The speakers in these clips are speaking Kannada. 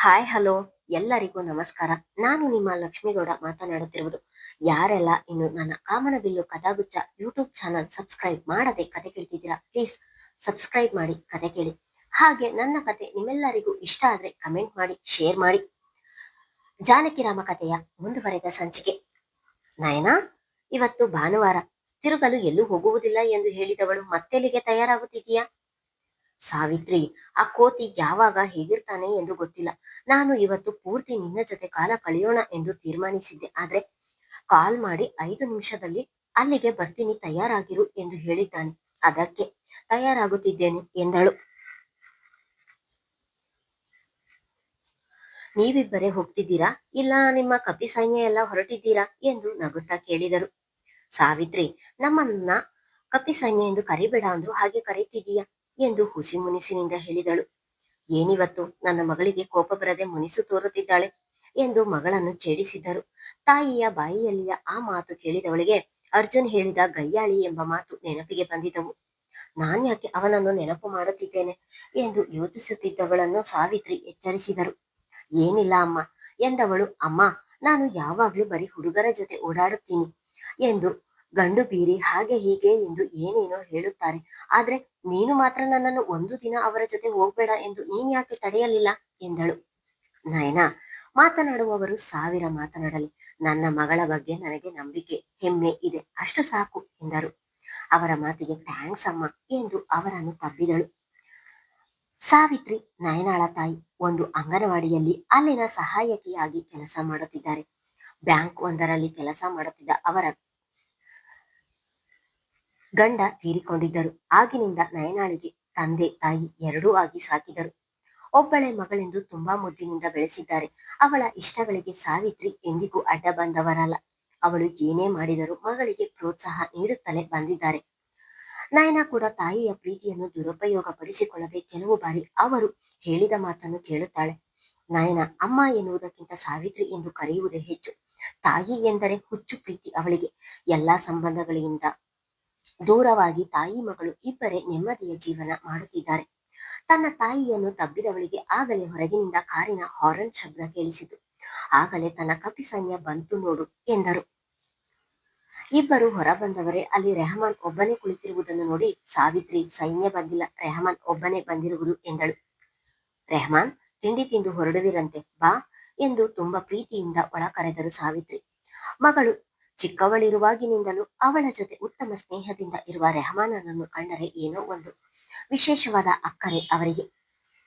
ಹಾಯ್ ಹಲೋ ಎಲ್ಲರಿಗೂ ನಮಸ್ಕಾರ. ನಾನು ನಿಮ್ಮ ಲಕ್ಷ್ಮೀಗೌಡ ಮಾತನಾಡುತ್ತಿರುವುದು. ಯಾರೆಲ್ಲ ಇನ್ನು ನನ್ನ ಕಾಮನಬಿಲ್ಲು ಕಥಾಗುಚ್ಚ ಯೂಟ್ಯೂಬ್ ಚಾನಲ್ ಸಬ್ಸ್ಕ್ರೈಬ್ ಮಾಡದೆ ಕತೆ ಕೇಳ್ತಿದ್ದೀರಾ, ಪ್ಲೀಸ್ ಸಬ್ಸ್ಕ್ರೈಬ್ ಮಾಡಿ ಕತೆ ಕೇಳಿ. ಹಾಗೆ ನನ್ನ ಕತೆ ನಿಮ್ಮೆಲ್ಲರಿಗೂ ಇಷ್ಟ ಆದ್ರೆ ಕಮೆಂಟ್ ಮಾಡಿ, ಶೇರ್ ಮಾಡಿ. ಜಾನಕಿರಾಮ ಕಥೆಯ ಮುಂದುವರೆದ ಸಂಚಿಕೆ. ನಯನಾ, ಇವತ್ತು ಭಾನುವಾರ, ತಿರುಗಲು ಎಲ್ಲೂ ಹೋಗುವುದಿಲ್ಲ ಎಂದು ಹೇಳಿದವಳು ಮತ್ತೆಲ್ಲಿಗೆ ತಯಾರಾಗುತ್ತಿದೀಯಾ? ಸಾವಿತ್ರಿ, ಆ ಕೋತಿ ಯಾವಾಗ ಹೇಗಿರ್ತಾನೆ ಎಂದು ಗೊತ್ತಿಲ್ಲ. ನಾನು ಇವತ್ತು ಪೂರ್ತಿ ನಿನ್ನ ಜೊತೆ ಕಾಲ ಕಳೆಯೋಣ ಎಂದು ತೀರ್ಮಾನಿಸಿದ್ದೆ. ಆದ್ರೆ ಕಾಲ್ ಮಾಡಿ 5 ನಿಮಿಷದಲ್ಲಿ ಅಲ್ಲಿಗೆ ಬರ್ತೀನಿ, ತಯಾರಾಗಿರು ಎಂದು ಹೇಳಿದ್ದಾನೆ. ಅದಕ್ಕೆ ತಯಾರಾಗುತ್ತಿದ್ದೇನೆ ಎಂದಳು. ನೀವಿಬ್ಬರೇ ಹೋಗ್ತಿದ್ದೀರಾ, ಇಲ್ಲ ನಿಮ್ಮ ಕಪಿ ಸೈನ್ಯ ಎಲ್ಲ ಹೊರಟಿದ್ದೀರಾ ಎಂದು ನಗುತ್ತಾ ಕೇಳಿದರು. ಸಾವಿತ್ರಿ, ನಮ್ಮನ್ನ ಕಪಿ ಸೈನ್ಯ ಎಂದು ಕರಿಬೇಡ ಅಂದ್ರು, ಹಾಗೆ ಕರೀತಿದೀಯಾ ಎಂದು ಹುಸಿ ಮುನಿಸಿನಿಂದ ಹೇಳಿದಳು. ಏನಿವತ್ತು ನನ್ನ ಮಗಳಿಗೆ ಕೋಪ ಬರದೆ ಮುನಿಸು ತೋರುತ್ತಿದ್ದಾಳೆ ಎಂದು ಮಗಳನ್ನು ಛೇಡಿಸಿದ್ದರು. ತಾಯಿಯ ಬಾಯಿಯಲ್ಲಿಯ ಆ ಮಾತು ಕೇಳಿದವಳಿಗೆ ಅರ್ಜುನ್ ಹೇಳಿದ ಗಯ್ಯಾಳಿ ಎಂಬ ಮಾತು ನೆನಪಿಗೆ ಬಂದಿದ್ದವು. ನಾನ್ಯಾಕೆ ಅವನನ್ನು ನೆನಪು ಮಾಡುತ್ತಿದ್ದೇನೆ ಎಂದು ಯೋಚಿಸುತ್ತಿದ್ದವಳನ್ನು ಸಾವಿತ್ರಿ ಎಚ್ಚರಿಸಿದರು. ಏನಿಲ್ಲ ಅಮ್ಮ ಎಂದವಳು. ಅಮ್ಮ, ನಾನು ಯಾವಾಗ್ಲೂ ಬರೀ ಹುಡುಗರ ಜೊತೆ ಓಡಾಡುತ್ತೀನಿ ಎಂದು ಗಂಡು ಬೀರಿ ಹಾಗೆ ಹೀಗೆ ಎಂದು ಏನೇನೋ ಹೇಳುತ್ತಾರೆ. ಆದ್ರೆ ನೀನು ಮಾತ್ರ ನನ್ನನ್ನು ಒಂದು ದಿನ ಅವರ ಜೊತೆ ಹೋಗ್ಬೇಡ ಎಂದು ನೀನ್ ಯಾಕೆ ತಡೆಯಲಿಲ್ಲ ಎಂದಳು. ನಯನಾ, ಮಾತನಾಡುವವರು 1000 ಮಾತನಾಡಲಿ, ನನ್ನ ಮಗಳ ಬಗ್ಗೆ ನನಗೆ ನಂಬಿಕೆ, ಹೆಮ್ಮೆ ಇದೆ, ಅಷ್ಟು ಸಾಕು ಎಂದರು. ಅವರ ಮಾತಿಗೆ ಥ್ಯಾಂಕ್ಸ್ ಅಮ್ಮ ಎಂದು ಅವರನ್ನು ತಬ್ಬಿದಳು. ಸಾವಿತ್ರಿ ನಯನಾಳ ತಾಯಿ ಒಂದು ಅಂಗನವಾಡಿಯಲ್ಲಿ ಅಲ್ಲಿನ ಸಹಾಯಕಿಯಾಗಿ ಕೆಲಸ ಮಾಡುತ್ತಿದ್ದಾರೆ. ಬ್ಯಾಂಕ್ ಒಂದರಲ್ಲಿ ಕೆಲಸ ಮಾಡುತ್ತಿದ್ದ ಅವರ ಗಂಡ ತೀರಿಕೊಂಡಿದ್ದರು. ಆಗಿನಿಂದ ನಯನಾಳಿಗೆ ತಂದೆ ತಾಯಿ ಎರಡೂ ಆಗಿ ಸಾಕಿದರು. ಒಬ್ಬಳೆ ಮಗಳೆಂದು ತುಂಬಾ ಮುದ್ದಿನಿಂದ ಬೆಳೆಸಿದ್ದಾರೆ. ಅವಳ ಇಷ್ಟಗಳಿಗೆ ಸಾವಿತ್ರಿ ಎಂದಿಗೂ ಅಡ್ಡ ಬಂದವರಲ್ಲ. ಅವಳು ಏನೇ ಮಾಡಿದರೂ ಮಗಳಿಗೆ ಪ್ರೋತ್ಸಾಹ ನೀಡುತ್ತಲೇ ಬಂದಿದ್ದಾರೆ. ನಯನ ಕೂಡ ತಾಯಿಯ ಪ್ರೀತಿಯನ್ನು ದುರುಪಯೋಗ ಪಡಿಸಿಕೊಳ್ಳದೆ ಕೆಲವು ಬಾರಿ ಅವರು ಹೇಳಿದ ಮಾತನ್ನು ಕೇಳುತ್ತಾಳೆ. ನಯನ ಅಮ್ಮ ಎನ್ನುವುದಕ್ಕಿಂತ ಸಾವಿತ್ರಿ ಎಂದು ಕರೆಯುವುದೇ ಹೆಚ್ಚು. ತಾಯಿ ಎಂದರೆ ಹುಚ್ಚು ಪ್ರೀತಿ ಅವಳಿಗೆ. ಎಲ್ಲಾ ಸಂಬಂಧಗಳಿಂದ ದೂರವಾಗಿ ತಾಯಿ ಮಗಳು ಇಬ್ಬರೇ ನೆಮ್ಮದಿಯ ಜೀವನ ಮಾಡುತ್ತಿದ್ದಾರೆ. ತನ್ನ ತಾಯಿಯನ್ನು ತಬ್ಬಿದವಳಿಗೆ ಆಗಲೇ ಹೊರಗಿನಿಂದ ಕಾರಿನ ಹಾರನ್ ಶಬ್ದ ಕೇಳಿಸಿತು. ಆಗಲೇ ತನ್ನ ಕಪಿ ಸೈನ್ಯ ಬಂತು ನೋಡು ಎಂದರು. ಇಬ್ಬರು ಹೊರ ಬಂದವರೇ. ಅಲ್ಲಿ ರೆಹಮಾನ್ ಒಬ್ಬನೇ ಕುಳಿತಿರುವುದನ್ನು ನೋಡಿ ಸಾವಿತ್ರಿ, ಸೈನ್ಯ ಬಂದಿಲ್ಲ, ರೆಹಮಾನ್ ಒಬ್ಬನೇ ಬಂದಿರುವುದು ಎಂದಳು. ರೆಹಮಾನ್, ತಿಂಡಿ ತಿಂದು ಹೊರಡುವಿರಂತೆ, ಬಾ ಎಂದು ತುಂಬಾ ಪ್ರೀತಿಯಿಂದ ಒಳ ಕರೆದರು ಸಾವಿತ್ರಿ. ಮಗಳು ಚಿಕ್ಕವಳಿರುವಾಗಿನಿಂದಲೂ ಅವಳ ಜೊತೆ ಉತ್ತಮ ಸ್ನೇಹದಿಂದ ಇರುವ ರೆಹಮಾನನನ್ನು ಕಂಡರೆ ಏನೋ ಒಂದು ವಿಶೇಷವಾದ ಅಕ್ಕರೆ ಅವರಿಗೆ.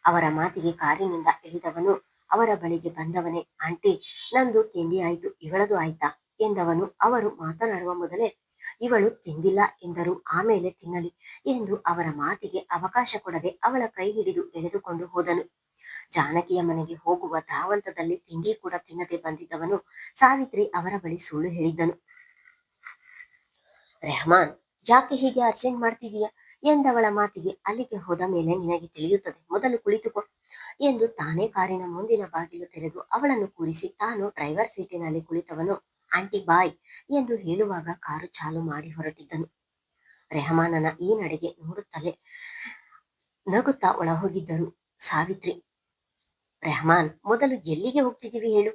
ಅವರ ಮಾತಿಗೆ ಕಾರಿನಿಂದ ಇಳಿದವನು ಅವರ ಬಳಿಗೆ ಬಂದವನೇ, ಆಂಟಿ, ನಂದು ತಿಂಡಿ ಆಯ್ತು, ಇವಳದು ಆಯ್ತಾ ಎಂದವನು. ಅವರು ಮಾತನಾಡುವ ಮೊದಲೇ ಇವಳು ತಿಂದಿಲ್ಲ ಎಂದರು, ಆಮೇಲೆ ತಿನ್ನಲಿ ಎಂದು ಅವರ ಮಾತಿಗೆ ಅವಕಾಶ ಕೊಡದೆ ಅವಳ ಕೈ ಹಿಡಿದು ಎಳೆದುಕೊಂಡು ಹೋದನು. ಜಾನಕಿಯ ಮನೆಗೆ ಹೋಗುವ ಧಾವಂತದಲ್ಲಿ ತಿಂಡಿ ಕೂಡ ತಿನ್ನದೆ ಬಂದಿದ್ದವನು ಸಾವಿತ್ರಿ ಅವರ ಬಳಿ ಸುಳ್ಳು ಹೇಳಿದ್ದನು. ರೆಹಮಾನ್, ಯಾಕೆ ಹೀಗೆ ಅರ್ಜೆಂಟ್ ಮಾಡ್ತಿದೀಯ ಎಂದವಳ ಮಾತಿಗೆ ಅಲ್ಲಿಗೆ ಹೋದ ಮೇಲೆ ನಿನಗೆ ತಿಳಿಯುತ್ತದೆ, ಮೊದಲು ಕುಳಿತುಕೋ ಎಂದು ತಾನೇ ಕಾರಿನ ಮುಂದಿನ ಬಾಗಿಲು ತೆರೆದು ಅವಳನ್ನು ಕೂರಿಸಿ ತಾನು ಡ್ರೈವರ್ ಸೀಟಿನಲ್ಲಿ ಕುಳಿತವನು ಆಂಟಿ ಬಾಯ್ ಎಂದು ಹೇಳುವಾಗ ಕಾರು ಚಾಲು ಮಾಡಿ ಹೊರಟಿದ್ದನು. ರೆಹಮಾನನ ಈ ನಡೆಗೆ ನೋಡುತ್ತಲೇ ನಗುತ್ತಾ ಒಳಹೋಗಿದ್ದರು ಸಾವಿತ್ರಿ. ರೆಹಮಾನ್, ಮೊದಲು ಎಲ್ಲಿಗೆ ಹೋಗ್ತಿದ್ದೀವಿ ಹೇಳು?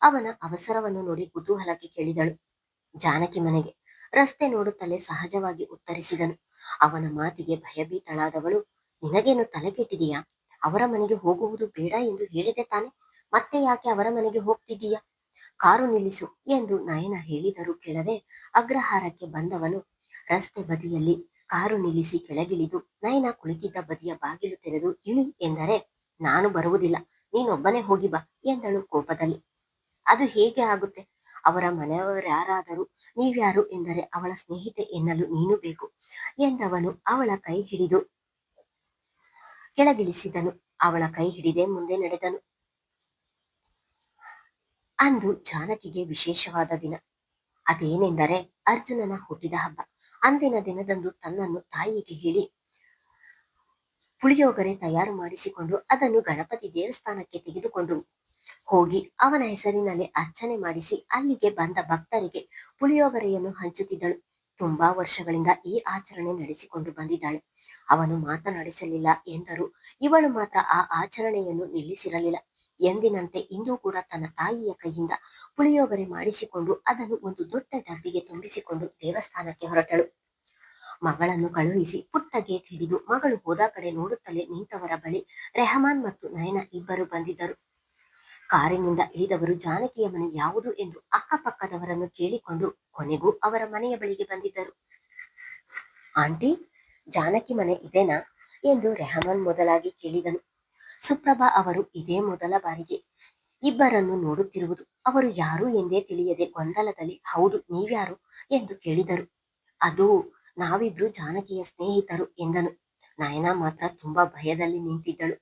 ಅವನ ಅವಸರವನ್ನು ನೋಡಿ ಕುತೂಹಲಕ್ಕೆ ಕೇಳಿದಳು. ಜಾನಕಿ ಮನೆಗೆ. ರಸ್ತೆ ನೋಡುತ್ತಲೇ ಸಹಜವಾಗಿ ಉತ್ತರಿಸಿದನು. ಅವನ ಮಾತಿಗೆ ಭಯಭೀತಳಾದವಳು, ನಿನಗೇನು ತಲೆ ಕೆಟ್ಟಿದೆಯಾ? ಅವರ ಮನೆಗೆ ಹೋಗುವುದು ಬೇಡ ಎಂದು ಹೇಳಿದೆ ತಾನೆ, ಮತ್ತೆ ಯಾಕೆ ಅವರ ಮನೆಗೆ ಹೋಗ್ತಿದ್ದೀಯಾ? ಕಾರು ನಿಲ್ಲಿಸು ಎಂದು ನಯನ ಹೇಳಿದರೂ ಕೇಳದೆ ಅಗ್ರಹಾರಕ್ಕೆ ಬಂದವನು ರಸ್ತೆ ಬದಿಯಲ್ಲಿ ಕಾರು ನಿಲ್ಲಿಸಿ ಕೆಳಗಿಳಿದು ನಯನ ಕುಳಿತಿದ್ದ ಬದಿಯ ಬಾಗಿಲು ತೆರೆದು ಇಳಿ ಎಂದರೆ, ನಾನು ಬರುವುದಿಲ್ಲ, ನೀನೊಬ್ಬನೇ ಹೋಗಿ ಬಾ ಎಂದಳು ಕೋಪದಲ್ಲಿ. ಅದು ಹೇಗೆ ಆಗುತ್ತೆ? ಅವರ ಮನೆಯವರ್ಯಾರಾದರೂ ನೀವ್ಯಾರು ಎಂದರೆ ಅವಳ ಸ್ನೇಹಿತೆ ಎನ್ನಲು ನೀನು ಬೇಕು ಎಂದವನು ಅವಳ ಕೈ ಹಿಡಿದು ಕೆಳಗಿಳಿಸಿದನು. ಅವಳ ಕೈ ಹಿಡಿದೇ ಮುಂದೆ ನಡೆದನು. ಅಂದು ಜಾನಕಿಗೆ ವಿಶೇಷವಾದ ದಿನ. ಅದೇನೆಂದರೆ ಅರ್ಜುನನ ಹುಟ್ಟಿದ ಹಬ್ಬ. ಅಂದಿನ ದಿನದಂದು ತನ್ನನ್ನು ತಾಯಿಗೆ ಹೇಳಿ ಪುಳಿಯೋಗರೆ ತಯಾರು ಮಾಡಿಸಿಕೊಂಡು ಅದನ್ನು ಗಣಪತಿ ದೇವಸ್ಥಾನಕ್ಕೆ ತೆಗೆದುಕೊಂಡು ಹೋಗಿ ಅವನ ಹೆಸರಿನಲ್ಲಿ ಅರ್ಚನೆ ಮಾಡಿಸಿ ಅಲ್ಲಿಗೆ ಬಂದ ಭಕ್ತರಿಗೆ ಪುಳಿಯೋಗರೆಯನ್ನು ಹಂಚುತ್ತಿದ್ದಳು. ತುಂಬಾ ವರ್ಷಗಳಿಂದ ಈ ಆಚರಣೆ ನಡೆಸಿಕೊಂಡು ಬಂದಿದ್ದಾಳೆ. ಅವನು ಮಾತನಾಡಿಸಲಿಲ್ಲ ಎಂದರು, ಇವಳು ಮಾತ್ರ ಆ ಆಚರಣೆಯನ್ನು ನಿಲ್ಲಿಸಿರಲಿಲ್ಲ. ಎಂದಿನಂತೆ ಇಂದು ಕೂಡ ತನ್ನ ತಾಯಿಯ ಕೈಯಿಂದ ಪುಳಿಯೋಗರೆ ಮಾಡಿಸಿಕೊಂಡು ಅದನ್ನು ಒಂದು ದೊಡ್ಡ ಡಬ್ಬಿಗೆ ತುಂಬಿಸಿಕೊಂಡು ದೇವಸ್ಥಾನಕ್ಕೆ ಹೊರಟಳು. ಮಗಳನ್ನು ಕಳುಹಿಸಿ ಪುಟ್ಟ ಗೇಟ್ ಹಿಡಿದು ಮಗಳು ಹೋದ ಕಡೆ ನೋಡುತ್ತಲೇ ನಿಂತವರ ಬಳಿ ರೆಹಮಾನ್ ಮತ್ತು ನಯನ ಇಬ್ಬರು ಬಂದಿದ್ದರು. ಕಾರಿನಿಂದ ಇಳಿದವರು ಜಾನಕಿಯ ಮನೆ ಯಾವುದು ಎಂದು ಅಕ್ಕಪಕ್ಕದವರನ್ನು ಕೇಳಿಕೊಂಡು ಕೊನೆಗೂ ಅವರ ಮನೆಯ ಬಳಿಗೆ ಬಂದಿದ್ದರು. ಆಂಟಿ, ಜಾನಕಿ ಮನೆ ಇದೇನಾ ಎಂದು ರೆಹಮಾನ್ ಮೊದಲಾಗಿ ಕೇಳಿದನು. ಸುಪ್ರಭಾ ಅವರು ಇದೇ ಮೊದಲ ಬಾರಿಗೆ ಇಬ್ಬರನ್ನು ನೋಡುತ್ತಿರುವುದು. ಅವರು ಯಾರು ಎಂದೇ ತಿಳಿಯದೆ ಗೊಂದಲದಲ್ಲಿ ಹೌದು, ನೀವ್ಯಾರು ಎಂದು ಕೇಳಿದರು. ಅದು ನಾವಿಬ್ರು ಜಾನಕಿಯ ಸ್ನೇಹಿತರು ಎಂದನು. ನಯನ ಮಾತ್ರ ತುಂಬಾ ಭಯದಲ್ಲಿ ನಿಂತಿದ್ದಳು.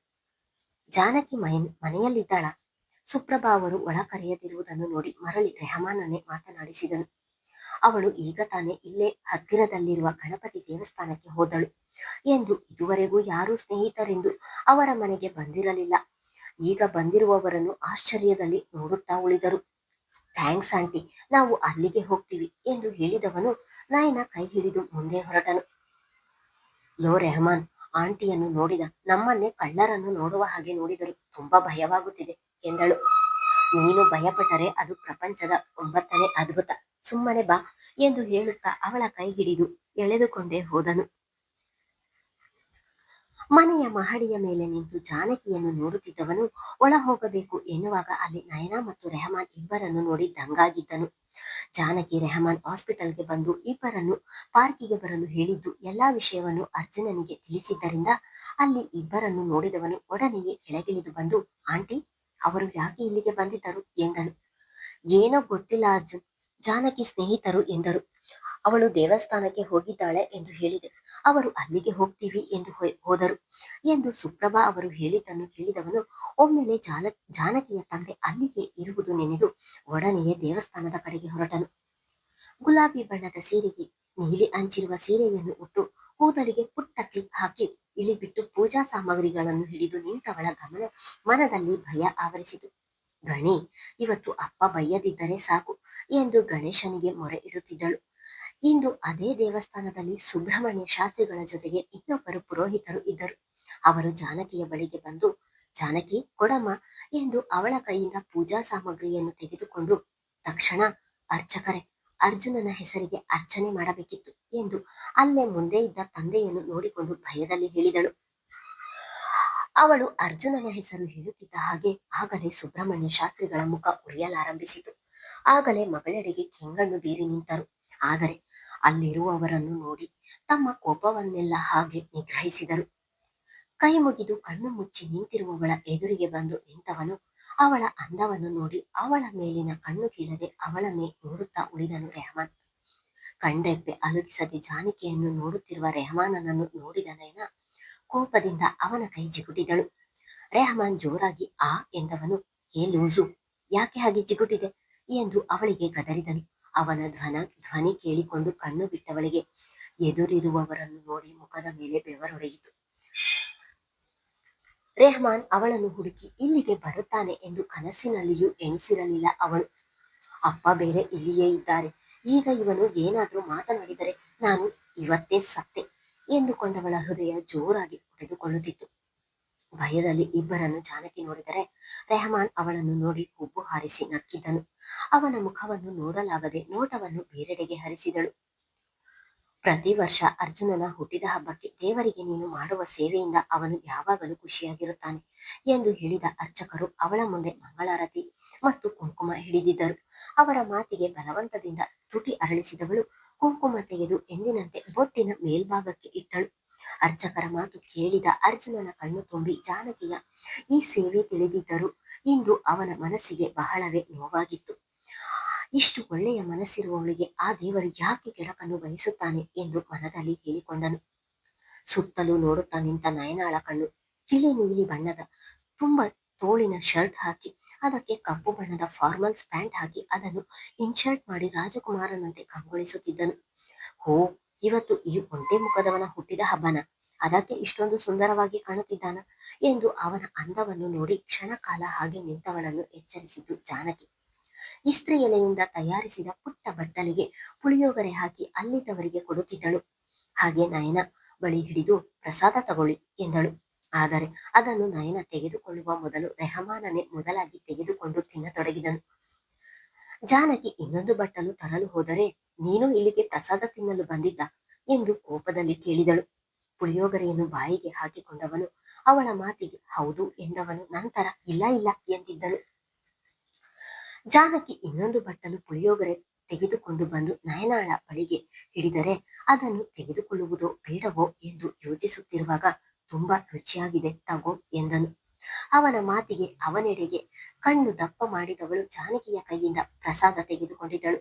ಜಾನಕಿ ಮನೆಯಲ್ಲಿದ್ದಾಳ? ಸುಪ್ರಭಾ ಅವರು ಒಳ ಕರೆಯದಿರುವುದನ್ನು ನೋಡಿ ಮರಳಿ ರೆಹಮಾನನ್ನೇ ಮಾತನಾಡಿಸಿದನು. ಅವಳು ಈಗ ತಾನೇ ಇಲ್ಲೇ ಹತ್ತಿರದಲ್ಲಿರುವ ಗಣಪತಿ ದೇವಸ್ಥಾನಕ್ಕೆ ಹೋದಳು ಎಂದು ಇದುವರೆಗೂ ಯಾರೂ ಸ್ನೇಹಿತರೆಂದು ಅವರ ಮನೆಗೆ ಬಂದಿರಲಿಲ್ಲ. ಈಗ ಬಂದಿರುವವರನ್ನು ಆಶ್ಚರ್ಯದಲ್ಲಿ ನೋಡುತ್ತಾ ಉಳಿದರು. ಥ್ಯಾಂಕ್ಸ್ ಆಂಟಿ, ನಾವು ಅಲ್ಲಿಗೆ ಹೋಗ್ತೀವಿ ಎಂದು ಹೇಳಿದವನು ನಯನ ಕೈ ಹಿಡಿದು ಮುಂದೆ ಹೊರಟನು. ಲೋ ರೆಹಮಾನ್, ಆಂಟಿಯನ್ನು ನೋಡಿದ ನಮ್ಮನ್ನೇ ಕಳ್ಳರನ್ನು ನೋಡುವ ಹಾಗೆ ನೋಡಿದರು. ತುಂಬಾ ಭಯವಾಗುತ್ತಿದೆ ಎಂದಳು. ನೀನು ಭಯಪಟ್ಟರೆ ಅದು ಪ್ರಪಂಚದ 9ನೇ ಅದ್ಭುತ, ಸುಮ್ಮನೆ ಬಾ ಎಂದು ಹೇಳುತ್ತಾ ಅವಳ ಕೈ ಹಿಡಿದು ಎಳೆದುಕೊಂಡೇ ಹೋದನು. ಮನೆಯ ಮಹಡಿಯ ಮೇಲೆ ನಿಂತು ಜಾನಕಿಯನ್ನು ನೋಡುತ್ತಿದ್ದವನು ಒಳ ಹೋಗಬೇಕು ಎನ್ನುವಾಗ ಅಲ್ಲಿ ನಯನ ಮತ್ತು ರೆಹಮಾನ್ ಇಬ್ಬರನ್ನು ನೋಡಿ ದಂಗಾಗಿದ್ದನು. ಜಾನಕಿ ರೆಹಮಾನ್ ಹಾಸ್ಪಿಟಲ್ಗೆ ಬಂದು ಇಬ್ಬರನ್ನು ಪಾರ್ಕಿಗೆ ಬರಲು ಹೇಳಿದ್ದು ಎಲ್ಲಾ ವಿಷಯವನ್ನು ಅರ್ಜುನನಿಗೆ ತಿಳಿಸಿದ್ದರಿಂದ ಅಲ್ಲಿ ಇಬ್ಬರನ್ನು ನೋಡಿದವನು ಒಡನೆಯೇ ಕೆಳಗಿಳಿದು ಬಂದು, ಆಂಟಿ, ಅವರು ಯಾಕೆ ಇಲ್ಲಿಗೆ ಬಂದಿದ್ದರು ಎಂದನು. ಏನೋ ಗೊತ್ತಿಲ್ಲ ಅರ್ಜುನ್, ಜಾನಕಿ ಸ್ನೇಹಿತರು ಎಂದರು. ಅವಳು ದೇವಸ್ಥಾನಕ್ಕೆ ಹೋಗಿದ್ದಾಳೆ ಎಂದು ಹೇಳಿದೆ. ಅವರು ಅಲ್ಲಿಗೆ ಹೋಗ್ತೀವಿ ಎಂದು ಹೋದರು ಎಂದು ಸುಪ್ರಭಾ ಅವರು ಹೇಳಿದ್ದನ್ನು ಕೇಳಿದವನು ಒಮ್ಮೆಲೆ ಜಾನಕಿಯ ತಂದೆ ಅಲ್ಲಿಗೆ ಇರುವುದು ನೆನೆದು ಒಡನೆಯೇ ದೇವಸ್ಥಾನದ ಕಡೆಗೆ ಹೊರಟನು. ಗುಲಾಬಿ ಬಣ್ಣದ ಸೀರೆಗೆ ನೀಲಿ ಅಂಚಿರುವ ಸೀರೆಯನ್ನು ಉಟ್ಟು ಕೂದಲಿಗೆ ಪುಟ್ಟ ಕ್ಲಿಪ್ ಹಾಕಿ ಇಳಿಬಿಟ್ಟು ಪೂಜಾ ಸಾಮಗ್ರಿಗಳನ್ನು ಹಿಡಿದು ನಿಂತವಳ ಮನದಲ್ಲಿ ಭಯ ಆವರಿಸಿತು. ಗಣಿ, ಇವತ್ತು ಅಪ್ಪ ಬೈಯದಿದ್ದರೆ ಸಾಕು ಎಂದು ಗಣೇಶನಿಗೆ ಮೊರೆ ಇಡುತ್ತಿದ್ದಳು. ಇಂದು ಅದೇ ದೇವಸ್ಥಾನದಲ್ಲಿ ಸುಬ್ರಹ್ಮಣ್ಯ ಶಾಸ್ತ್ರಿಗಳ ಜೊತೆಗೆ ಇನ್ನೊಬ್ಬರು ಪುರೋಹಿತರು ಇದ್ದರು. ಅವರು ಜಾನಕಿಯ ಬಳಿಗೆ ಬಂದು, ಜಾನಕಿ ಕೊಡಮ್ಮ ಎಂದು ಅವಳ ಕೈಯಿಂದ ಪೂಜಾ ಸಾಮಗ್ರಿಯನ್ನು ತೆಗೆದುಕೊಂಡು, ತಕ್ಷಣ ಅರ್ಚಕರೇ, ಅರ್ಜುನನ ಹೆಸರಿಗೆ ಅರ್ಚನೆ ಮಾಡಬೇಕಿತ್ತು ಎಂದು ಅಲ್ಲೇ ಮುಂದೆ ಇದ್ದ ತಂದೆಯನ್ನು ನೋಡಿಕೊಂಡು ಭಯದಲ್ಲಿ ಹೇಳಿದಳು. ಅವಳು ಅರ್ಜುನನ ಹೆಸರು ಹೇಳುತ್ತಿದ್ದ ಹಾಗೆ ಆಗಲೇ ಸುಬ್ರಹ್ಮಣ್ಯ ಶಾಸ್ತ್ರಿಗಳ ಮುಖ ಉರಿಯಲಾರಂಭಿಸಿತು. ಆಗಲೇ ಮಗಳೆಡೆಗೆ ಕೆಂಗಣ್ಣು ಬೀರಿ ನಿಂತರು. ಆದರೆ ಅಲ್ಲಿರುವವರನ್ನು ನೋಡಿ ತಮ್ಮ ಕೋಪವನ್ನೆಲ್ಲ ಹಾಗೆ ನಿಗ್ರಹಿಸಿದರು. ಕೈ ಮುಗಿದು ಕಣ್ಣು ಮುಚ್ಚಿ ನಿಂತಿರುವವಳ ಎದುರಿಗೆ ಬಂದು ನಿಂತವನು ಅವಳ ಅಂದವನ್ನು ನೋಡಿ ಅವಳ ಮೇಲಿನ ಕಣ್ಣು ಕೀಳದೆ ಅವಳನ್ನೇ ನೋಡುತ್ತಾ ಉಳಿದನು ರೆಹಮಾನ್. ಕಣ್ರೆಪ್ಪೆ ಅಲುಗಿಸದೆ ಜಾನಕಿಯನ್ನು ನೋಡುತ್ತಿರುವ ರೆಹಮಾನನನ್ನು ನೋಡಿದ ನಯನ ಕೋಪದಿಂದ ಅವನ ಕೈ ಜಿಗುಟಿದಳು. ರೆಹಮಾನ್ ಜೋರಾಗಿ ಆ ಎಂದವನು, ಏ ಲೂಸು, ಯಾಕೆ ಹಾಗೆ ಜಿಗುಟಿದೆ ಎಂದು ಅವಳಿಗೆ ಗದರಿದನು. ಅವನ ಧ್ವನಿ ಕೇಳಿಕೊಂಡು ಕಣ್ಣು ಬಿಟ್ಟವಳಿಗೆ ಎದುರಿರುವವರನ್ನು ನೋಡಿ ಮುಖದ ಮೇಲೆ ಬೆವರೊಡೆಯಿತು. ರೆಹಮಾನ್ ಅವಳನ್ನು ಹುಡುಕಿ ಇಲ್ಲಿಗೆ ಬರುತ್ತಾನೆ ಎಂದು ಕನಸಿನಲ್ಲಿಯೂ ಎಣಿಸಿರಲಿಲ್ಲ ಅವಳು. ಅಪ್ಪ ಬೇರೆ ಇಲ್ಲಿಯೇ ಇದ್ದಾರೆ, ಈಗ ಇವನು ಏನಾದ್ರೂ ಮಾತನಾಡಿದರೆ ನಾನು ಇವತ್ತೇ ಸತ್ತೆ ಎಂದುಕೊಂಡವಳ ಹೃದಯ ಜೋರಾಗಿ ಹೊಡೆದುಕೊಳ್ಳುತ್ತಿತ್ತು. ಭಯದಲ್ಲಿ ಇಬ್ಬರನ್ನು ಜಾನಕಿ ನೋಡಿದರೆ ರೆಹಮಾನ್ ಅವಳನ್ನು ನೋಡಿ ಹುಬ್ಬು ಹಾರಿಸಿ ನಕ್ಕಿದ್ದನು. ಅವನ ಮುಖವನ್ನು ನೋಡಲಾಗದೆ ನೋಟವನ್ನು ಬೇರೆಡೆಗೆ ಹರಿಸಿದಳು. ಪ್ರತಿ ವರ್ಷ ಅರ್ಜುನನ ಹುಟ್ಟಿದ ಹಬ್ಬಕ್ಕೆ ದೇವರಿಗೆ ನೀನು ಮಾಡುವ ಸೇವೆಯಿಂದ ಅವನು ಯಾವಾಗಲೂ ಖುಷಿಯಾಗಿರುತ್ತಾನೆ ಎಂದು ಹೇಳಿದ ಅರ್ಚಕರು ಅವಳ ಮುಂದೆ ಮಂಗಳಾರತಿ ಮತ್ತು ಕುಂಕುಮ ಹಿಡಿದಿದ್ದರು. ಅವರ ಮಾತಿಗೆ ಬಲವಂತದಿಂದ ತುಟಿ ಅರಳಿಸಿದವಳು ಕುಂಕುಮ ತೆಗೆದು ಎಂದಿನಂತೆ ಬೊಟ್ಟಿನ ಮೇಲ್ಭಾಗಕ್ಕೆ ಇಟ್ಟಳು. ಅರ್ಚಕರ ಮಾತು ಕೇಳಿದ ಅರ್ಜುನನ ಕಣ್ಣು ತುಂಬಿ ಜಾನಕಿಯ ಈ ಸೇವೆ ತಿಳಿದಿದ್ದರೂ ಇಂದು ಅವನ ಮನಸ್ಸಿಗೆ ಬಹಳವೇ ನೋವಾಗಿತ್ತು. ಇಷ್ಟು ಒಳ್ಳೆಯ ಮನಸ್ಸಿರುವವಳಿಗೆ ಆ ದೇವರು ಯಾಕೆ ಕೆಡಕನ್ನು ಬಯಸುತ್ತಾನೆ ಎಂದು ಮನದಲ್ಲಿ ಹೇಳಿಕೊಂಡನು. ಸುತ್ತಲೂ ನೋಡುತ್ತಾ ನಿಂತ ನಯನಾಳ ಕಣ್ಣು ತಿಳಿ ನೀಲಿ ಬಣ್ಣದ ತುಂಬ ತೋಳಿನ ಶರ್ಟ್ ಹಾಕಿ ಅದಕ್ಕೆ ಕಪ್ಪು ಬಣ್ಣದ ಫಾರ್ಮಲ್ಸ್ ಪ್ಯಾಂಟ್ ಹಾಕಿ ಅದನ್ನು ಇನ್ಶರ್ಟ್ ಮಾಡಿ ರಾಜಕುಮಾರನಂತೆ ಕಂಗೊಳಿಸುತ್ತಿದ್ದನು. ಹೋ, ಇವತ್ತು ಈ ಒಂಟೆ ಮುಖದವನ ಹುಟ್ಟಿದ ಹಬ್ಬನ, ಅದಕ್ಕೆ ಇಷ್ಟೊಂದು ಸುಂದರವಾಗಿ ಕಾಣುತ್ತಿದ್ದಾನ ಎಂದು ಅವನ ಅಂದವನ್ನು ನೋಡಿ ಕ್ಷಣಕಾಲ ಹಾಗೆ ನಿಂತವಳನ್ನು ಎಚ್ಚರಿಸಿದ್ದು ಜಾನಕಿ. ಇಸ್ತ್ರಿ ಎಲೆಯಿಂದ ತಯಾರಿಸಿದ ಪುಟ್ಟ ಬಟ್ಟಲಿಗೆ ಪುಳಿಯೋಗರೆ ಹಾಕಿ ಅಲ್ಲಿದ್ದವರಿಗೆ ಕೊಡುತ್ತಿದ್ದಳು. ಹಾಗೆ ನಯನ ಬಳಿ ಹಿಡಿದು ಪ್ರಸಾದ ತಗೊಳ್ಳಿ ಎಂದಳು. ಆದರೆ ಅದನ್ನು ನಯನ ತೆಗೆದುಕೊಳ್ಳುವ ಮೊದಲು ರೆಹಮಾನನೇ ಮೊದಲಾಗಿ ತೆಗೆದುಕೊಂಡು ತಿನ್ನತೊಡಗಿದನು. ಜಾನಕಿ ಇನ್ನೊಂದು ಬಟ್ಟಲು ತರಲು ಹೋದರೆ, ನೀನು ಇಲ್ಲಿಗೆ ಪ್ರಸಾದ ತಿನ್ನಲು ಬಂದಿದ್ದ ಎಂದು ಕೋಪದಲ್ಲಿ ಕೇಳಿದಳು. ಪುಳಿಯೋಗರೆಯನ್ನು ಬಾಯಿಗೆ ಹಾಕಿಕೊಂಡವನು ಅವಳ ಮಾತಿಗೆ ಹೌದು ಎಂದವನು ನಂತರ ಇಲ್ಲ ಇಲ್ಲ ಎಂದಿದ್ದನು. ಜಾನಕಿ ಇನ್ನೊಂದು ಬಟ್ಟಲು ಪುಳಿಯೋಗರೆ ತೆಗೆದುಕೊಂಡು ಬಂದು ನಯನಾಳ ಬಳಿಗೆ ಹಿಡಿದರೆ, ಅದನ್ನು ತೆಗೆದುಕೊಳ್ಳುವುದೋ ಬೇಡವೋ ಎಂದು ಯೋಚಿಸುತ್ತಿರುವಾಗ, ತುಂಬಾ ರುಚಿಯಾಗಿದೆ ತಗೋ ಎಂದನು. ಅವನ ಮಾತಿಗೆ ಅವನೆಡೆಗೆ ಕಣ್ಣು ದಪ್ಪ ಮಾಡಿದವಳು ಜಾನಕಿಯ ಕೈಯಿಂದ ಪ್ರಸಾದ ತೆಗೆದುಕೊಂಡಿದ್ದಳು.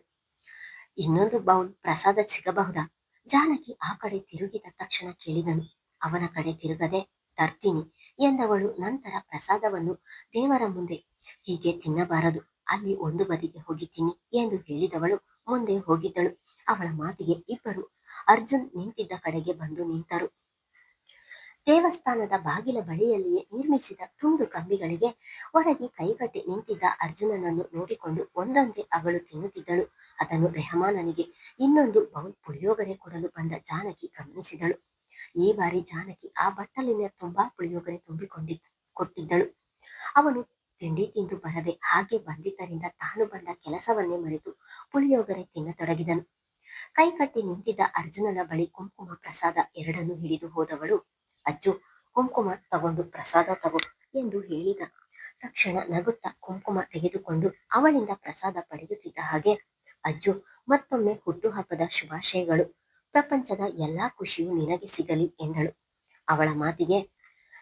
ಇನ್ನೊಂದು ಬೌಲ್ ಪ್ರಸಾದ ಸಿಗಬಹುದಾ? ಜಾನಕಿ ಆ ಕಡೆ ತಿರುಗಿದ ತಕ್ಷಣ ಕೇಳಿದನು. ಅವನ ಕಡೆ ತಿರುಗದೆ ತರ್ತೀನಿ ಎಂದವಳು ನಂತರ ಪ್ರಸಾದವನ್ನು ದೇವರ ಮುಂದೆ ಹೀಗೆ ತಿನ್ನಬಾರದು, ಅಲ್ಲಿ ಒಂದು ಬದಿಗೆ ಹೋಗಿ ತಿನ್ನಿ ಎಂದು ಹೇಳಿದವಳು ಮುಂದೆ ಹೋಗಿದ್ದಳು. ಅವಳ ಮಾತಿಗೆ ಇಬ್ಬರು ಅರ್ಜುನ್ ನಿಂತಿದ್ದ ಕಡೆಗೆ ಬಂದು ನಿಂತರು. ದೇವಸ್ಥಾನದ ಬಾಗಿಲ ಬಳಿಯಲ್ಲಿಯೇ ನಿರ್ಮಿಸಿದ ತುಂಡು ಕಂಬಿಗಳಿಗೆ ಹೊರಗೆ ಕೈಕಟ್ಟಿ ನಿಂತಿದ್ದ ಅರ್ಜುನನನ್ನು ನೋಡಿಕೊಂಡು ಒಂದೊಂದೇ ಅವಳು ತಿನ್ನುತ್ತಿದ್ದಳು. ಅದನ್ನು ರೆಹಮಾನನಿಗೆ ಇನ್ನೊಂದು ಬೌಲ್ ಪುಳಿಯೋಗರೆ ಕೊಡಲು ಬಂದ ಜಾನಕಿ ಗಮನಿಸಿದಳು. ಈ ಬಾರಿ ಜಾನಕಿ ಆ ಬಟ್ಟಲಿನ ತುಂಬಾ ಪುಳಿಯೋಗರೆ ಕೊಟ್ಟಿದ್ದಳು. ಅವನು ತಿಂಡಿ ತಿಂದು ಬರದೆ ಹಾಗೆ ಬಂದಿದ್ದರಿಂದ ತಾನು ಬಂದ ಕೆಲಸವನ್ನೇ ಮರೆತು ಪುಳಿಯೋಗರೆ ತಿನ್ನತೊಡಗಿದನು. ಕೈಕಟ್ಟಿ ನಿಂತಿದ್ದ ಅರ್ಜುನನ ಬಳಿ ಕುಂಕುಮ ಪ್ರಸಾದ ಎರಡನ್ನು ಹಿಡಿದು ಹೋದವಳು, ಅಜ್ಜು ಕುಂಕುಮ ತಗೊಂಡು ಪ್ರಸಾದ ತಗೋ ಎಂದು ಹೇಳಿದ ತಕ್ಷಣ ನಗುತ್ತಾ ಕುಂಕುಮ ತೆಗೆದುಕೊಂಡು ಅವಳಿಂದ ಪ್ರಸಾದ ಪಡೆಯುತ್ತಿದ್ದ ಹಾಗೆ, ಅಜ್ಜು ಮತ್ತೊಮ್ಮೆ ಹುಟ್ಟುಹಬ್ಬದ ಶುಭಾಶಯಗಳು, ಪ್ರಪಂಚದ ಎಲ್ಲಾ ಖುಷಿಯೂ ನಿನಗೆ ಸಿಗಲಿ ಎಂದಳು. ಅವಳ ಮಾತಿಗೆ,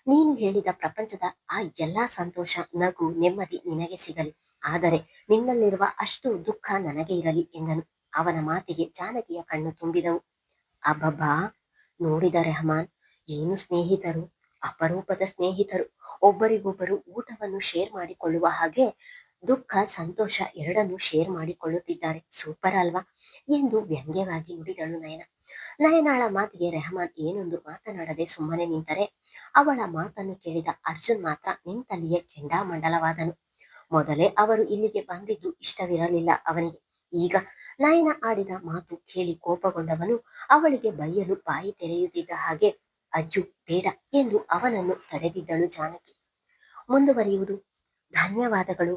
ನೀನು ಹೇಳಿದ ಪ್ರಪಂಚದ ಆ ಎಲ್ಲಾ ಸಂತೋಷ, ನಗು, ನೆಮ್ಮದಿ ನಿನಗೆ ಸಿಗಲಿ, ಆದರೆ ನಿನ್ನಲ್ಲಿರುವ ಅಷ್ಟು ದುಃಖ ನನಗೆ ಇರಲಿ ಎಂದನು. ಅವನ ಮಾತಿಗೆ ಜಾನಕಿಯ ಕಣ್ಣು ತುಂಬಿದವು. ಅಬ್ಬಬ್ಬಾ, ನೋಡಿದ ರೆಹಮಾನ್, ಏನು ಸ್ನೇಹಿತರು, ಅಪರೂಪದ ಸ್ನೇಹಿತರು, ಒಬ್ಬರಿಗೊಬ್ಬರು ಊಟವನ್ನು ಶೇರ್ ಮಾಡಿಕೊಳ್ಳುವ ಹಾಗೆ ದುಃಖ ಸಂತೋಷ ಎರಡನ್ನು ಶೇರ್ ಮಾಡಿಕೊಳ್ಳುತ್ತಿದ್ದಾರೆ, ಸೂಪರ್ ಅಲ್ವಾ ಎಂದು ವ್ಯಂಗ್ಯವಾಗಿ ನುಡಿದಳು ನಯನ. ನಯನಾಳ ಮಾತಿಗೆ ರೆಹಮಾನ್ ಏನೊಂದು ಮಾತನಾಡದೆ ಸುಮ್ಮನೆ ನಿಂತರೆ, ಅವಳ ಮಾತನ್ನು ಕೇಳಿದ ಅರ್ಜುನ್ ಮಾತ್ರ ನಿಂತಲ್ಲಿಯೇ ಕೆಂಡಾಮಂಡಲವಾದನು. ಮೊದಲೇ ಅವರು ಇಲ್ಲಿಗೆ ಬಂದಿದ್ದು ಇಷ್ಟವಿರಲಿಲ್ಲ ಅವನಿಗೆ. ಈಗ ನಯನ ಆಡಿದ ಮಾತು ಕೇಳಿ ಕೋಪಗೊಂಡವನು ಅವಳಿಗೆ ಬೈಯಲು ಬಾಯಿ ತೆರೆಯುತ್ತಿದ್ದ ಹಾಗೆ, ಅಜ್ಜು ಬೇಡ ಎಂದು ಅವನನ್ನು ತಡೆದಿದ್ದಳು ಜಾನಕಿ. ಮುಂದುವರಿಯುವುದು. ಧನ್ಯವಾದಗಳು.